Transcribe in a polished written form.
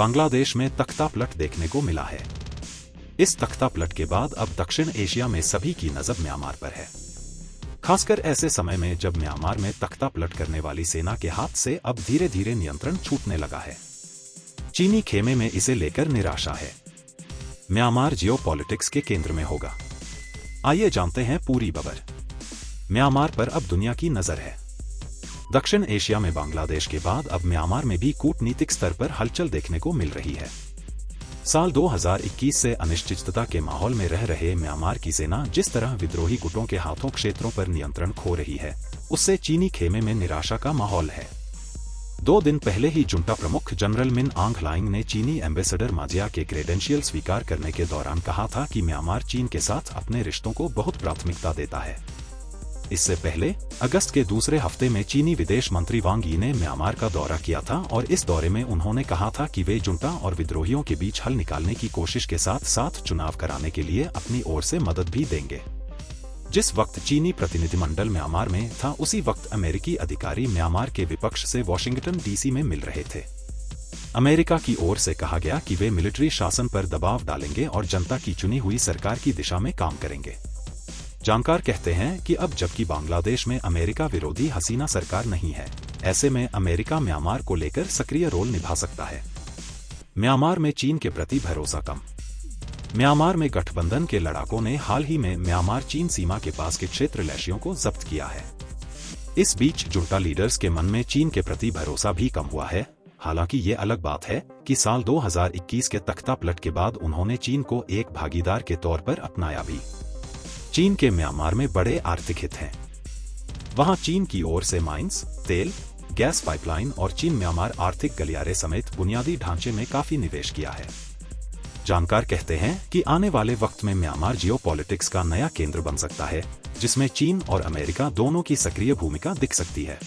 बांग्लादेश में तख्तापलट देखने को मिला है। इस तख्तापलट के बाद अब दक्षिण एशिया में सभी की नजर म्यांमार पर है, खासकर ऐसे समय में जब म्यांमार में तख्तापलट करने वाली सेना के हाथ से अब धीरे धीरे नियंत्रण छूटने लगा है। चीनी खेमे में इसे लेकर निराशा है। म्यांमार जियोपॉलिटिक्स के केंद्र में होगा। आइए जानते हैं पूरी खबर। म्यांमार पर अब दुनिया की नजर है। दक्षिण एशिया में बांग्लादेश के बाद अब म्यांमार में भी कूटनीतिक स्तर पर हलचल देखने को मिल रही है। साल 2021 से अनिश्चितता के माहौल में रह रहे म्यांमार की सेना जिस तरह विद्रोही गुटों के हाथों क्षेत्रों पर नियंत्रण खो रही है, उससे चीनी खेमे में निराशा का माहौल है। 2 दिन पहले ही जुंटा प्रमुख जनरल मिन आंग ह्लाइंग ने चीनी एम्बेसडर माजिया के क्रेडेंशियल स्वीकार करने के दौरान कहा था कि म्यांमार चीन के साथ अपने रिश्तों को बहुत प्राथमिकता देता है। इससे पहले अगस्त के दूसरे हफ्ते में चीनी विदेश मंत्री वांग यी ने म्यांमार का दौरा किया था और इस दौरे में उन्होंने कहा था कि वे जुंटा और विद्रोहियों के बीच हल निकालने की कोशिश के साथ साथ चुनाव कराने के लिए अपनी ओर से मदद भी देंगे। जिस वक्त चीनी प्रतिनिधिमंडल म्यांमार में था, उसी वक्त अमेरिकी अधिकारी म्यांमार के विपक्ष से वॉशिंगटन डीसी में मिल रहे थे। अमेरिका की ओर से कहा गया कि वे मिलिट्री शासन पर दबाव डालेंगे और जनता की चुनी हुई सरकार की दिशा में काम करेंगे। जानकार कहते हैं कि अब जबकि बांग्लादेश में अमेरिका विरोधी हसीना सरकार नहीं है, ऐसे में अमेरिका म्यांमार को लेकर सक्रिय रोल निभा सकता है। म्यांमार में चीन के प्रति भरोसा कम। म्यांमार में गठबंधन के लड़ाकों ने हाल ही में म्यांमार चीन सीमा के पास के क्षेत्र लैशियों को जब्त किया है। इस बीच जुंटा लीडर्स के मन में चीन के प्रति भरोसा भी कम हुआ है। हालांकि ये अलग बात है कि साल 2021 के तख्तापलट के बाद उन्होंने चीन को एक भागीदार के तौर पर अपनाया भी। चीन के म्यांमार में बड़े आर्थिक हित हैं। वहां चीन की ओर से माइंस, तेल, गैस पाइपलाइन और चीन म्यांमार आर्थिक गलियारे समेत बुनियादी ढांचे में काफी निवेश किया है। जानकार कहते हैं कि आने वाले वक्त में म्यांमार जियोपॉलिटिक्स का नया केंद्र बन सकता है, जिसमें चीन और अमेरिका दोनों की सक्रिय भूमिका दिख सकती है।